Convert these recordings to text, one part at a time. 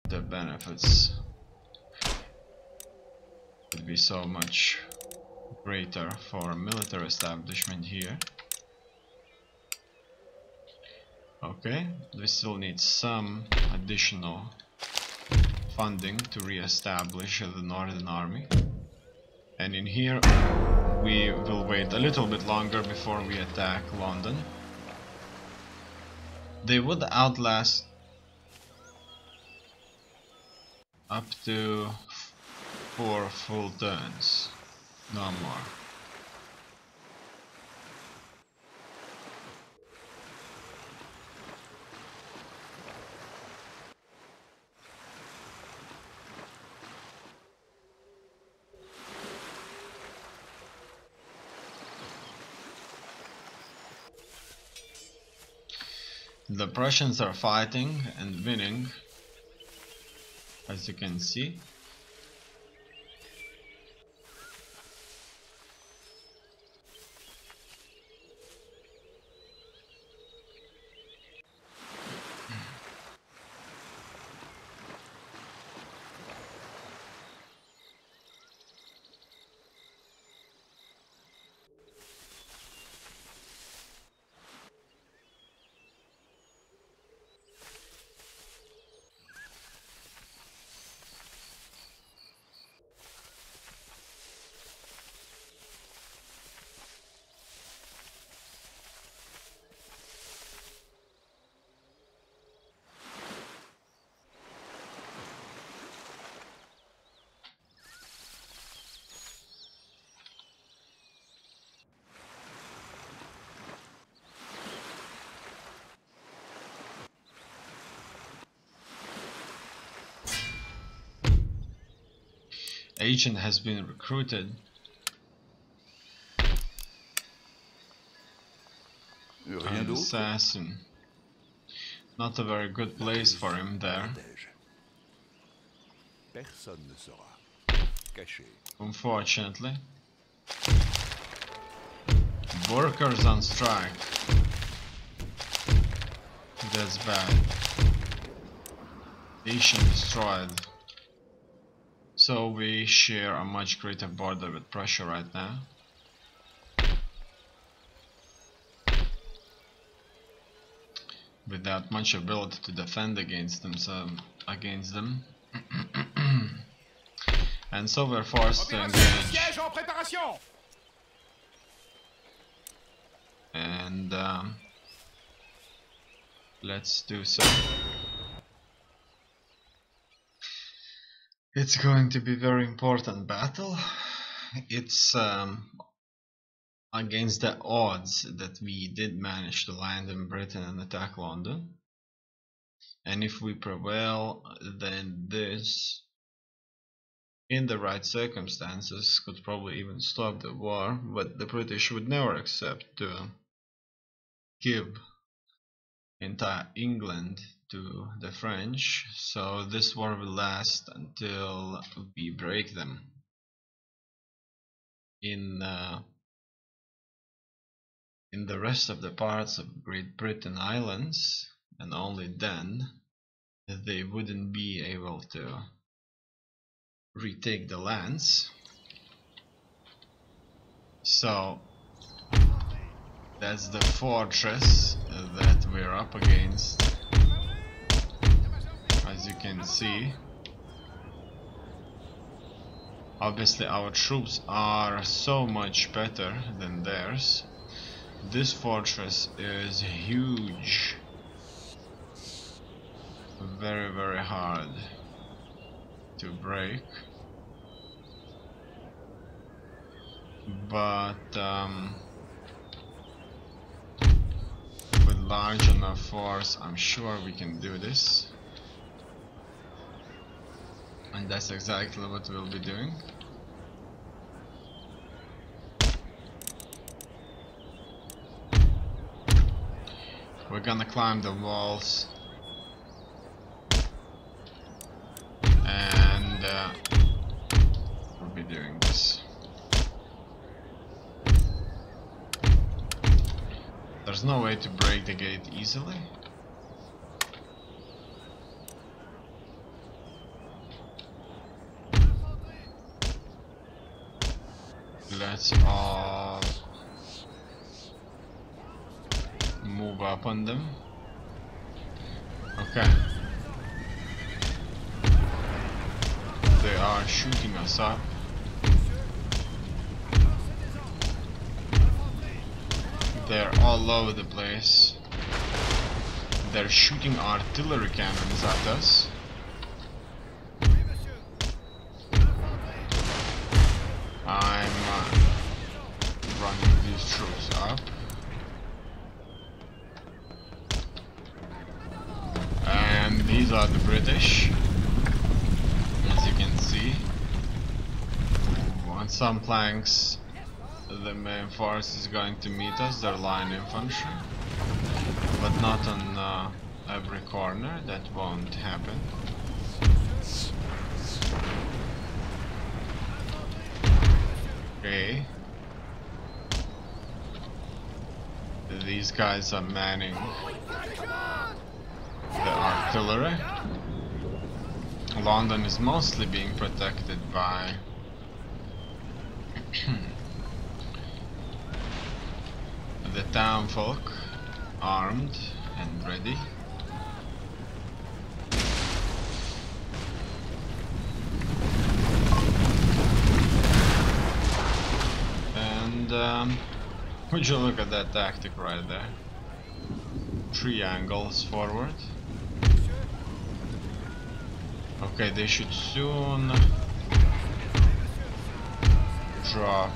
the benefits would be so much greater for a military establishment here. Okay, we still need some additional funding to re-establish the Northern Army. And in here we will wait a little bit longer before we attack London. They would outlast up to 4 full turns, no more. The Prussians are fighting and winning, as you can see. Agent has been recruited. An assassin. Not a very good place for him there. Unfortunately. Workers on strike. That's bad. Nation destroyed. So we share a much greater border with Prussia right now. Without much ability to defend against them, and so we're forced to engage. And let's do so. It's going to be a very important battle. It's against the odds that we did manage to land in Britain and attack London. And if we prevail, then this, in the right circumstances, could probably even stop the war, but the British would never accept to give entire England to the French, so this war will last until we break them in the rest of the parts of Great Britain Islands, and only then they wouldn't be able to retake the lands. So that's the fortress that we're up against. As you can see, obviously our troops are so much better than theirs. This fortress is huge, very, very hard to break, but with large enough force, I'm sure we can do this. And that's exactly what we'll be doing. We're gonna climb the walls and we'll be doing this. There's no way to break the gate easily. Let's all move up on them. Okay. They are shooting us up. They're all over the place. They're shooting artillery cannons at us. I'm running these troops up. And these are the British, as you can see. On some planks, the main force is going to meet us, their line infantry, but not on every corner. That won't happen. Okay. These guys are manning the artillery. London is mostly being protected by the townfolk, armed and ready. And would you look at that tactic right there? Triangles forward. Okay, they should soon drop.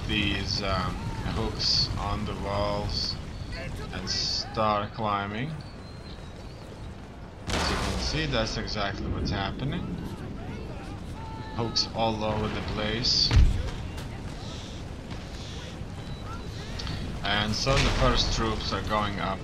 These hooks on the walls and start climbing. As you can see, that's exactly what's happening. Hooks all over the place. And so the first troops are going up.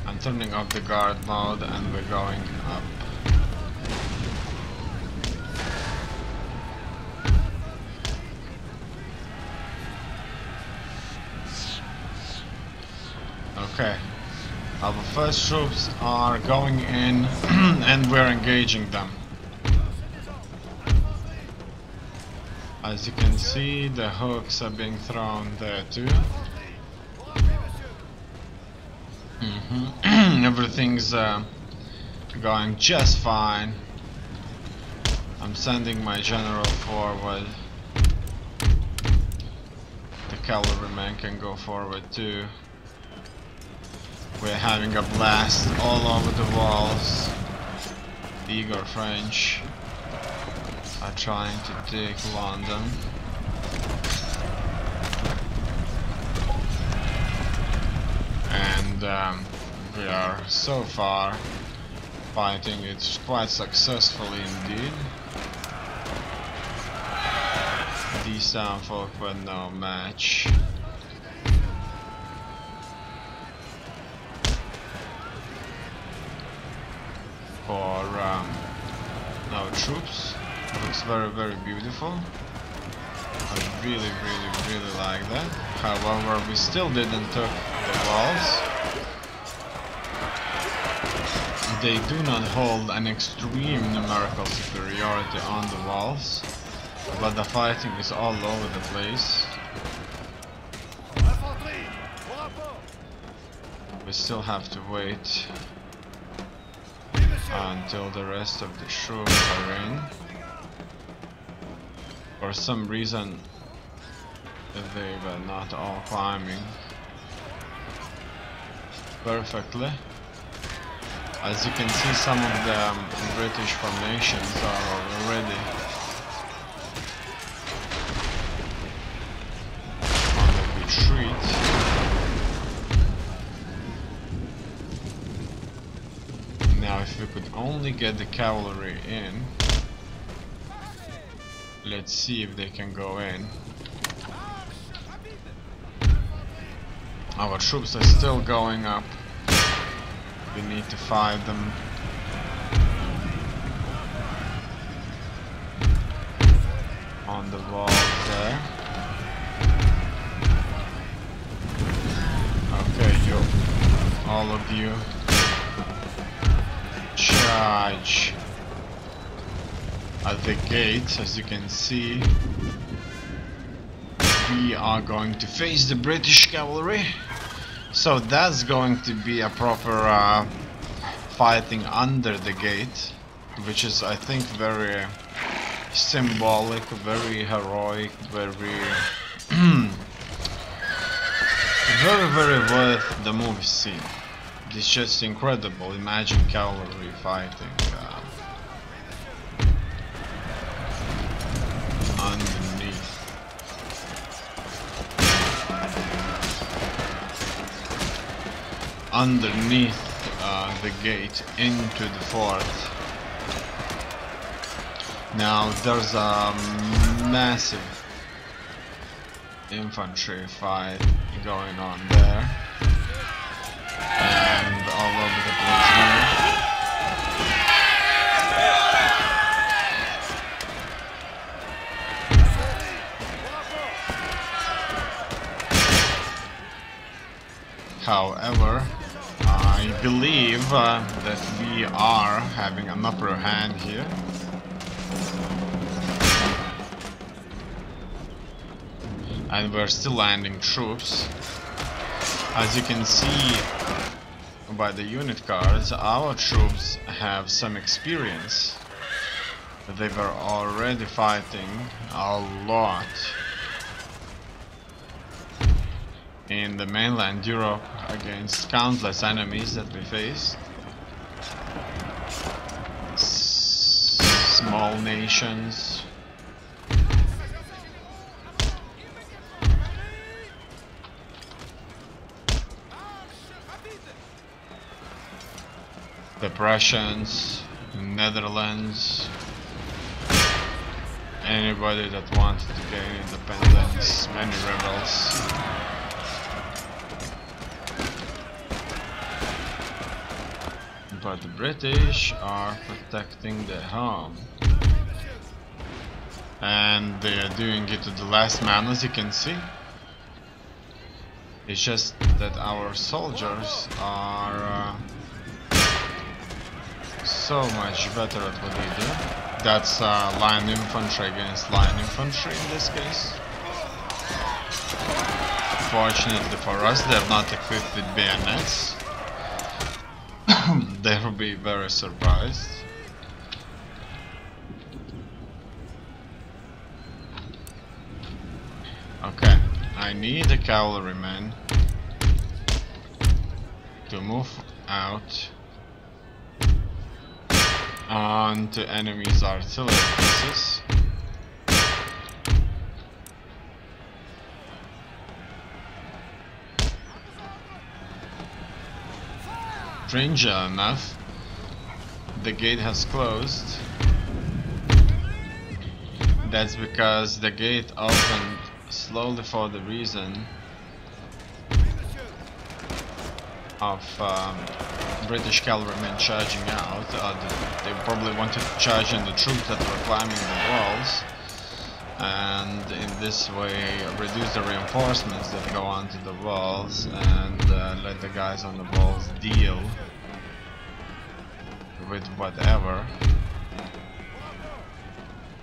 I'm turning off the guard mode and we're going up. Okay, our first troops are going in and we're engaging them. As you can see, the hooks are being thrown there too. Everything's going just fine. I'm sending my general forward. The cavalrymen can go forward too. We're having a blast all over the walls. The Igor French are trying to take London. And we are so far fighting it quite successfully indeed. These townfolk were no match. For our troops. It looks very, very beautiful. I really like that. However, we still didn't took the walls. They do not hold an extreme numerical superiority on the walls, but the fighting is all over the place. We still have to wait until the rest of the troops are in. For some reason they were not all climbing perfectly. As you can see, some of the British formations are already on the retreat. Now if we could only get the cavalry in. Let's see if they can go in. Our troops are still going up. We need to fight them. On the wall there. all of you, charge at the gate. As you can see, we are going to face the British cavalry. So that's going to be a proper fighting under the gate, which is, I think, very symbolic, very heroic, very very worth the movie scene. It's just incredible. Imagine cavalry fighting underneath the gate into the fort. Now there's a massive infantry fight going on there, and all over the place here. However, I believe that we are having an upper hand here. And we're still landing troops. As you can see by the unit cards, our troops have some experience. They were already fighting a lot in the mainland Europe against countless enemies that we faced. Small nations. The Prussians, Netherlands, anybody that wanted to gain independence, many rebels. But the British are protecting their home. And they are doing it to the last man, as you can see. It's just that our soldiers are so much better at what they do. That's line infantry against line infantry in this case. Fortunately for us, they're not equipped with bayonets. They will be very surprised. Okay, I need a cavalryman to move out onto enemy's artillery pieces. Strangely enough, the gate has closed. That's because the gate opened slowly for the reason of British cavalrymen charging out. They probably wanted to charge in the troops that were climbing the walls, and in this way reduce the reinforcements that go onto the walls and let the guys on the walls deal with whatever.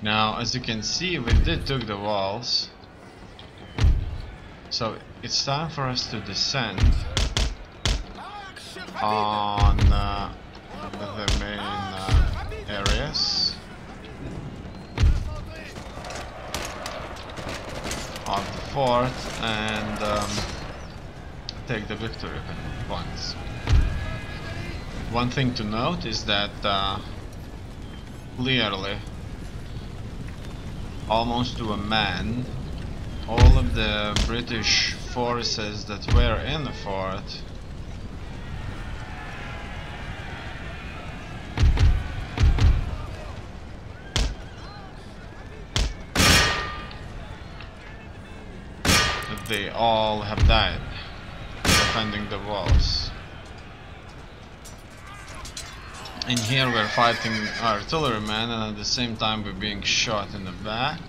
Now, as you can see, we did took the walls, so it's time for us to descend on the main areas of the fort and take the victory points. One thing to note is that clearly, almost to a man, all of the British forces that were in the fort they all have died defending the walls. And here we're fighting artillerymen, and at the same time we're being shot in the back.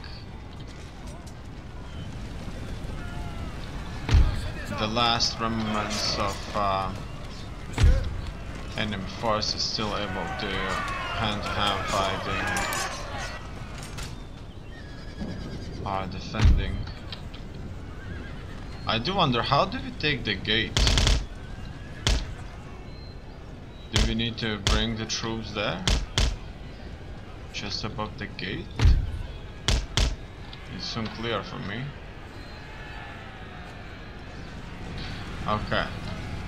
The last remnants of enemy force is still able to hand-to-hand fighting or defending. I do wonder, how do we take the gate? Do we need to bring the troops there? Just above the gate? It's unclear for me. Okay,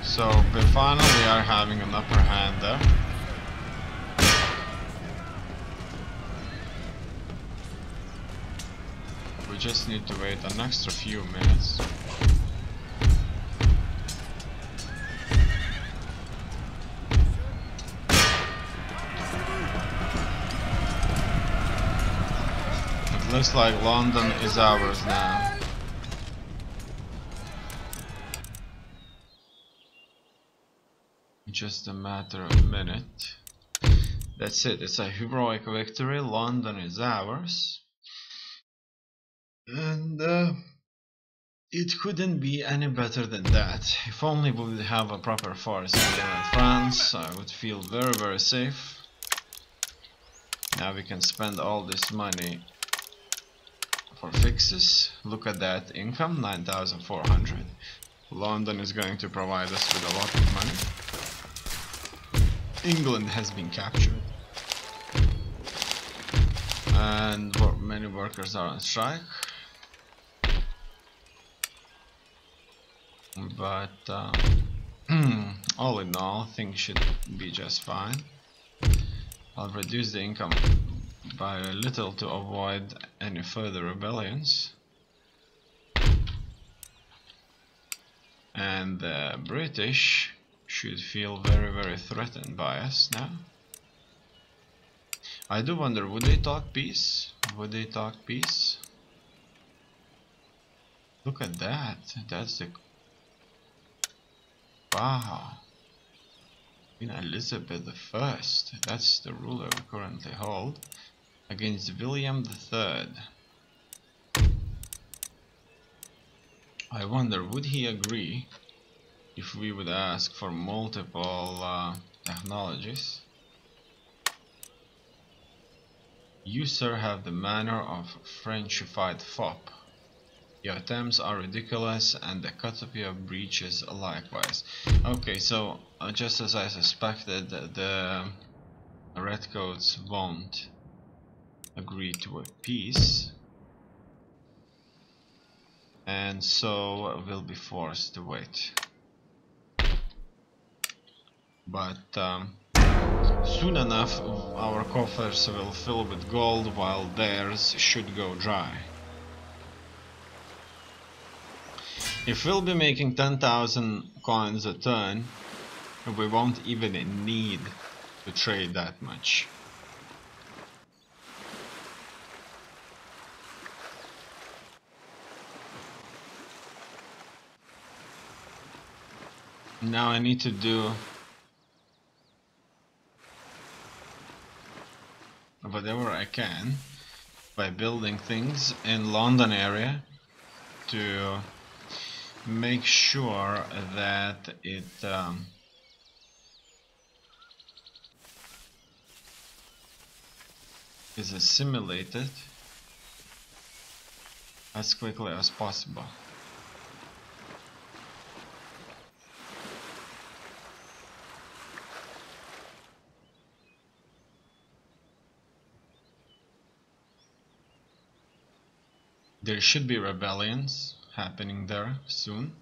so we finally are having an upper hand there. We just need to wait an extra few minutes. It looks like London is ours now. Just a matter of a minute. That's it, it's a heroic victory. London is ours. And it couldn't be any better than that. If only we would have a proper force in France, I would feel very, very safe. Now we can spend all this money for fixes. Look at that income, 9,400. London is going to provide us with a lot of money. England has been captured. And many workers are on strike. But all in all, things should be just fine. I'll reduce the income by a little to avoid any further rebellions. And the British should feel very, very threatened by us now. I do wonder, would they talk peace? Would they talk peace? Look at that. That's the... Wow. Queen Elizabeth I. That's the ruler we currently hold. Against William III. I wonder, would he agree if we would ask for multiple technologies? You, sir, have the manner of Frenchified fop. Your attempts are ridiculous, and the Cutopia breaches likewise. Okay, so just as I suspected, the Redcoats won't agree to a peace, and so we'll be forced to wait. But soon enough, our coffers will fill with gold, while theirs should go dry. If we'll be making 10,000 coins a turn, we won't even need to trade that much. Now I need to do whatever I can by building things in London area to make sure that it is assimilated as quickly as possible. There should be rebellions happening there soon.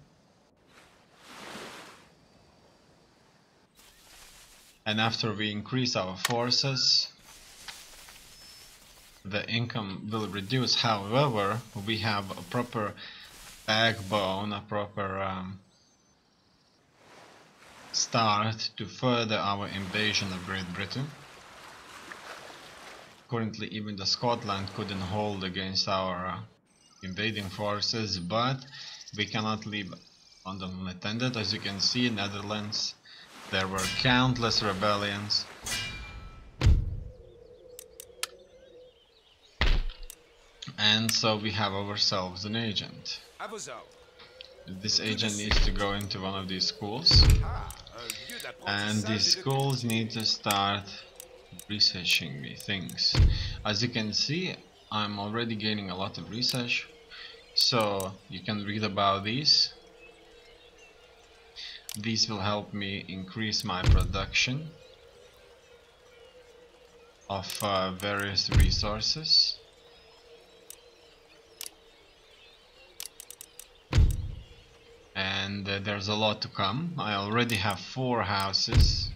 And after we increase our forces, the income will reduce. However, we have a proper backbone, a proper start to further our invasion of Great Britain. Currently, even the Scotland couldn't hold against our invading forces, but we cannot leave London unattended. As you can see, in Netherlands there were countless rebellions, and so we have ourselves an agent. This agent needs to go into one of these schools and these schools need to start researching me things. As you can see, I'm already gaining a lot of research, so you can read about these. These will help me increase my production of various resources. And there's a lot to come. I already have 4 houses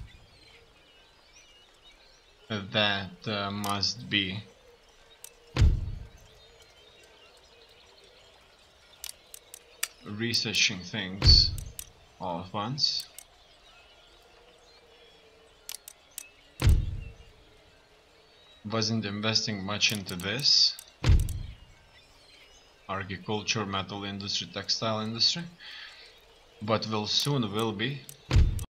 that must be researching things all at once. Wasn't investing much into this. Agriculture, metal industry, textile industry, but will soon be.